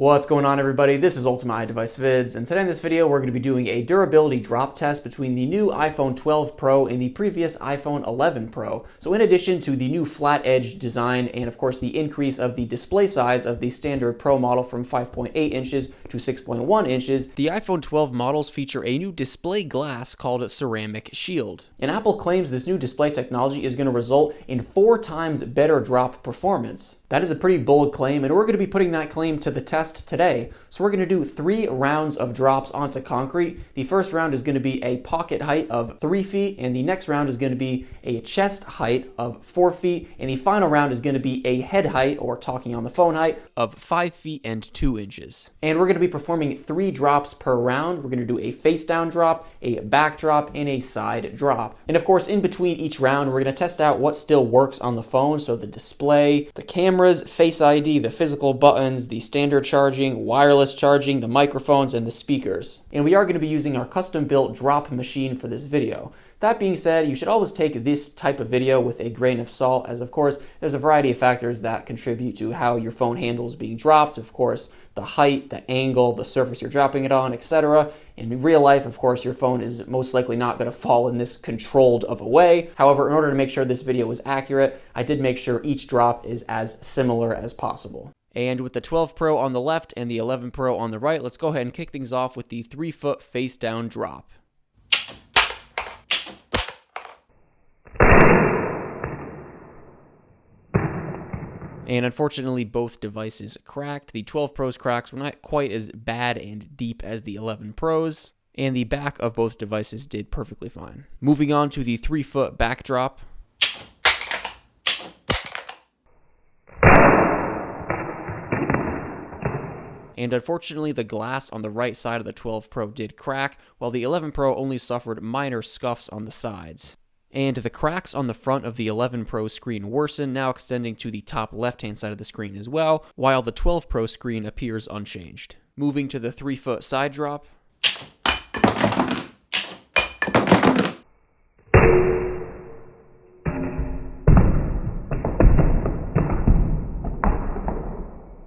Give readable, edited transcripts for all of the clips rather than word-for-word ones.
What's going on, everybody? This is Ultimate iDevice Vids, and today in this video we're going to be doing a durability drop test between the new iPhone 12 Pro and the previous iPhone 11 Pro. So in addition to the new flat edge design and of course the increase of the display size of the standard Pro model from 5.8 inches to 6.1 inches, the iPhone 12 models feature a new display glass called Ceramic Shield. And Apple claims this new display technology is going to result in 4 times better drop performance. That is a pretty bold claim, and we're going to be putting that claim to the test today. So we're going to do 3 rounds of drops onto concrete. The first round is going to be a pocket height of 3 feet, and the next round is going to be a chest height of 4 feet, and the final round is going to be a head height, or talking on the phone height, of 5 feet and 2 inches. And we're going to be performing 3 drops per round. We're going to do a face down drop, a back drop, and a side drop. And of course, in between each round, we're going to test out what still works on the phone, so the display, the cameras, Face ID, the physical buttons, the standard charging, wireless charging, the microphones, and the speakers. And we are going to be using our custom-built drop machine for this video. That being said, you should always take this type of video with a grain of salt, as of course, there's a variety of factors that contribute to how your phone handles being dropped. Of course, the height, the angle, the surface you're dropping it on, etc. In real life, of course, your phone is most likely not going to fall in this controlled of a way. However, in order to make sure this video was accurate, I did make sure each drop is as similar as possible. And with the 12 Pro on the left and the 11 Pro on the right, let's go ahead and kick things off with the 3-foot face down drop. And unfortunately, both devices cracked. The 12 Pro's cracks were not quite as bad and deep as the 11 Pro's, and the back of both devices did perfectly fine. Moving on to the 3-foot backdrop. And unfortunately, the glass on the right side of the 12 Pro did crack, while the 11 Pro only suffered minor scuffs on the sides. And the cracks on the front of the 11 Pro screen worsen, now extending to the top left-hand side of the screen as well, while the 12 Pro screen appears unchanged. Moving to the 3-foot side drop.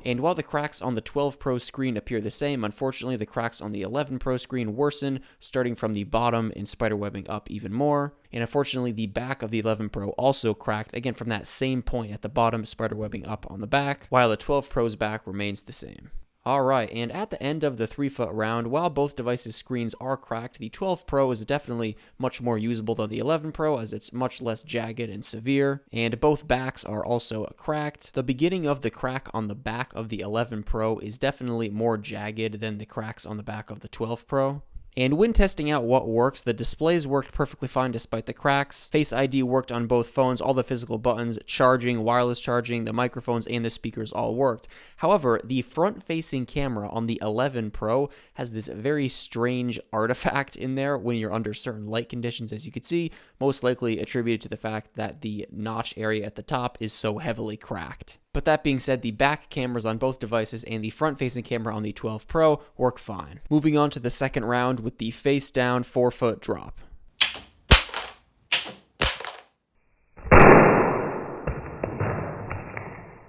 And while the cracks on the 12 Pro screen appear the same, unfortunately the cracks on the 11 Pro screen worsen, starting from the bottom and spiderwebbing up even more. And unfortunately the back of the 11 Pro also cracked, again from that same point at the bottom, spiderwebbing up on the back, while the 12 Pro's back remains the same. Alright, and at the end of the 3-foot round, while both devices' screens are cracked, the 12 Pro is definitely much more usable than the 11 Pro, as it's much less jagged and severe, and both backs are also cracked. The beginning of the crack on the back of the 11 Pro is definitely more jagged than the cracks on the back of the 12 Pro. And when testing out what works, the displays worked perfectly fine despite the cracks. Face ID worked on both phones, all the physical buttons, charging, wireless charging, the microphones, and the speakers all worked. However, the front-facing camera on the 11 Pro has this very strange artifact in there when you're under certain light conditions, as you can see, most likely attributed to the fact that the notch area at the top is so heavily cracked. But that being said, the back cameras on both devices and the front-facing camera on the 12 Pro work fine. Moving on to the second round with the face-down 4-foot drop.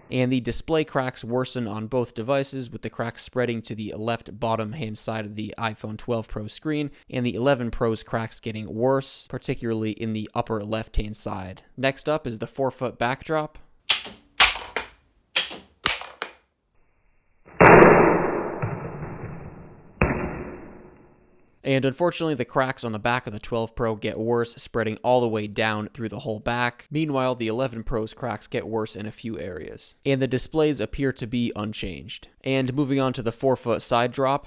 And the display cracks worsen on both devices, with the cracks spreading to the left bottom hand side of the iPhone 12 Pro screen, and the 11 Pro's cracks getting worse, particularly in the upper left-hand side. Next up is the 4-foot backdrop. And unfortunately, the cracks on the back of the 12 Pro get worse, spreading all the way down through the whole back. Meanwhile, the 11 Pro's cracks get worse in a few areas. And the displays appear to be unchanged. And moving on to the 4-foot side drop.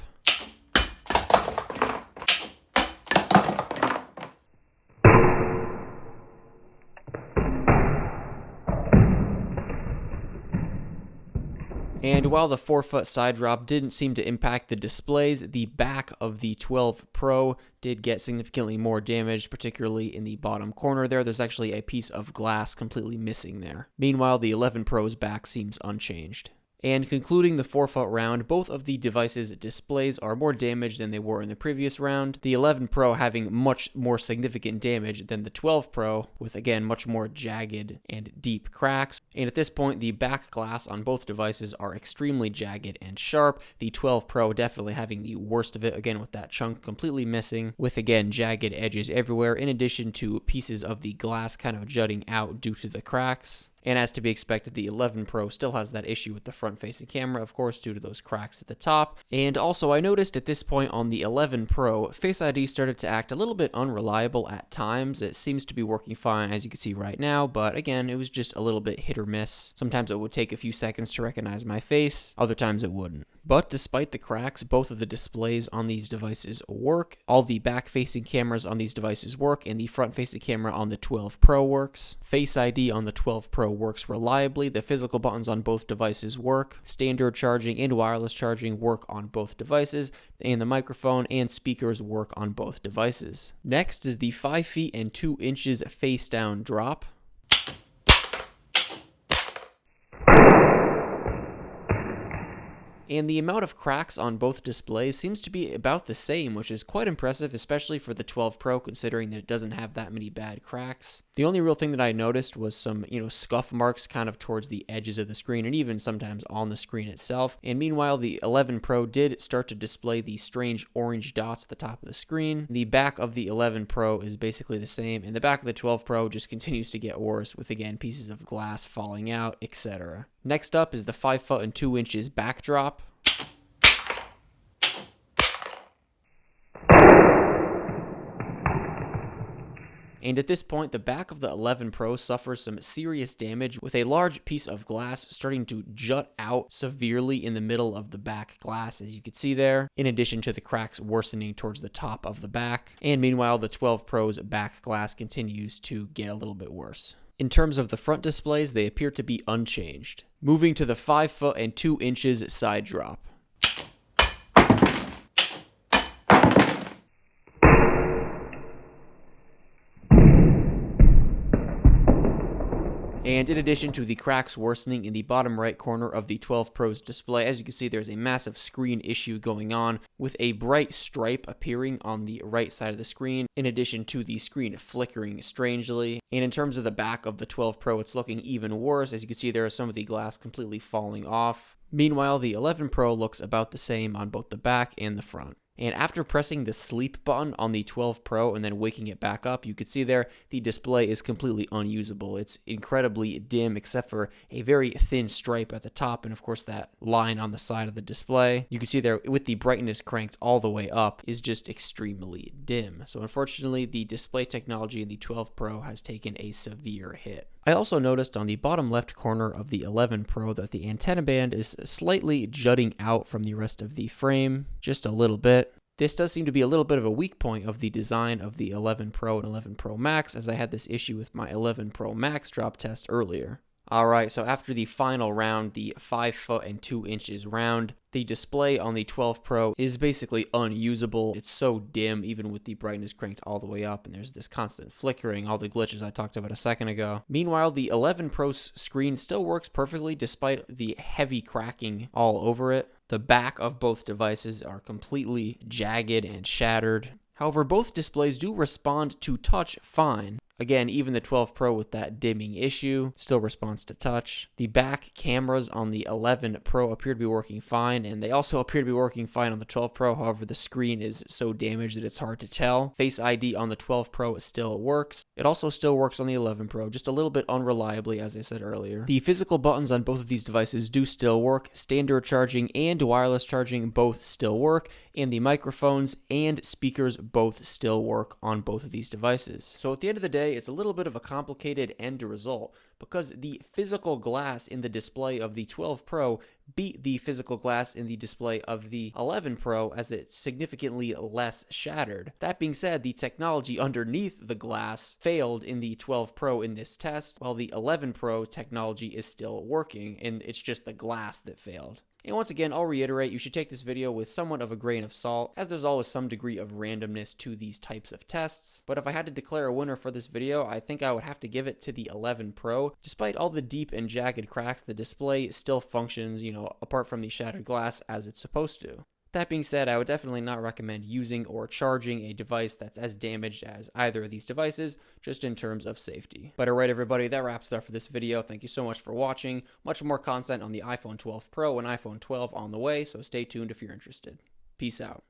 And while the 4-foot side drop didn't seem to impact the displays, the back of the 12 Pro did get significantly more damage, particularly in the bottom corner there. There's actually a piece of glass completely missing there. Meanwhile, the 11 Pro's back seems unchanged. And concluding the 4-foot round, both of the devices' displays are more damaged than they were in the previous round, the 11 Pro having much more significant damage than the 12 Pro, with again much more jagged and deep cracks. And at this point, the back glass on both devices are extremely jagged and sharp, the 12 Pro definitely having the worst of it, again with that chunk completely missing, with again jagged edges everywhere, in addition to pieces of the glass kind of jutting out due to the cracks. And as to be expected, the 11 Pro still has that issue with the front-facing camera, of course, due to those cracks at the top. And also, I noticed at this point on the 11 Pro, Face ID started to act a little bit unreliable at times. It seems to be working fine, as you can see right now, but again, it was just a little bit hit or miss. Sometimes it would take a few seconds to recognize my face, other times it wouldn't. But despite the cracks, both of the displays on these devices work. All the back-facing cameras on these devices work, and the front-facing camera on the 12 Pro works. Face ID on the 12 Pro works reliably. The physical buttons on both devices work. Standard charging and wireless charging work on both devices, and the microphone and speakers work on both devices. Next is the 5 feet and 2 inches face-down drop. And the amount of cracks on both displays seems to be about the same, which is quite impressive, especially for the 12 Pro, considering that it doesn't have that many bad cracks. The only real thing that I noticed was some, scuff marks kind of towards the edges of the screen, and even sometimes on the screen itself. And meanwhile, the 11 Pro did start to display the strange orange dots at the top of the screen. The back of the 11 Pro is basically the same, and the back of the 12 Pro just continues to get worse, with again pieces of glass falling out, etc. Next up is the 5 foot and 2 inches backdrop. And at this point, the back of the 11 Pro suffers some serious damage, with a large piece of glass starting to jut out severely in the middle of the back glass, as you can see there, in addition to the cracks worsening towards the top of the back. And meanwhile, the 12 Pro's back glass continues to get a little bit worse. In terms of the front displays, they appear to be unchanged. Moving to the 5 foot and 2 inches side drop. And in addition to the cracks worsening in the bottom right corner of the 12 Pro's display, as you can see, there's a massive screen issue going on, with a bright stripe appearing on the right side of the screen, in addition to the screen flickering strangely. And in terms of the back of the 12 Pro, it's looking even worse. As you can see, there is some of the glass completely falling off. Meanwhile, the 11 Pro looks about the same on both the back and the front. And after pressing the sleep button on the 12 Pro and then waking it back up, you can see there the display is completely unusable. It's incredibly dim except for a very thin stripe at the top and of course that line on the side of the display. You can see there with the brightness cranked all the way up is just extremely dim. So unfortunately, the display technology in the 12 Pro has taken a severe hit. I also noticed on the bottom left corner of the 11 Pro that the antenna band is slightly jutting out from the rest of the frame, just a little bit. This does seem to be a little bit of a weak point of the design of the 11 Pro and 11 Pro Max, as I had this issue with my 11 Pro Max drop test earlier. Alright, so after the final round, the 5 foot and 2 inches round, the display on the 12 Pro is basically unusable. It's so dim, even with the brightness cranked all the way up, and there's this constant flickering, all the glitches I talked about a second ago. Meanwhile, the 11 Pro's screen still works perfectly despite the heavy cracking all over it. The back of both devices are completely jagged and shattered. However, both displays do respond to touch fine. Again, even the 12 Pro with that dimming issue still responds to touch. The back cameras on the 11 Pro appear to be working fine, and they also appear to be working fine on the 12 Pro. However, the screen is so damaged that it's hard to tell. Face ID on the 12 Pro still works. It also still works on the 11 Pro, just a little bit unreliably, as I said earlier. The physical buttons on both of these devices do still work. Standard charging and wireless charging both still work, and the microphones and speakers both still work on both of these devices. So at the end of the day, it's a little bit of a complicated end result because the physical glass in the display of the 12 Pro beat the physical glass in the display of the 11 Pro as it's significantly less shattered. That being said, the technology underneath the glass failed in the 12 Pro in this test, while the 11 Pro technology is still working, and it's just the glass that failed. And once again, I'll reiterate, you should take this video with somewhat of a grain of salt, as there's always some degree of randomness to these types of tests. But if I had to declare a winner for this video, I think I would have to give it to the 11 Pro. Despite all the deep and jagged cracks, the display still functions, apart from the shattered glass, as it's supposed to. That being said, I would definitely not recommend using or charging a device that's as damaged as either of these devices, just in terms of safety. But alright everybody, that wraps it up for this video. Thank you so much for watching. Much more content on the iPhone 12 Pro and iPhone 12 on the way, so stay tuned if you're interested. Peace out.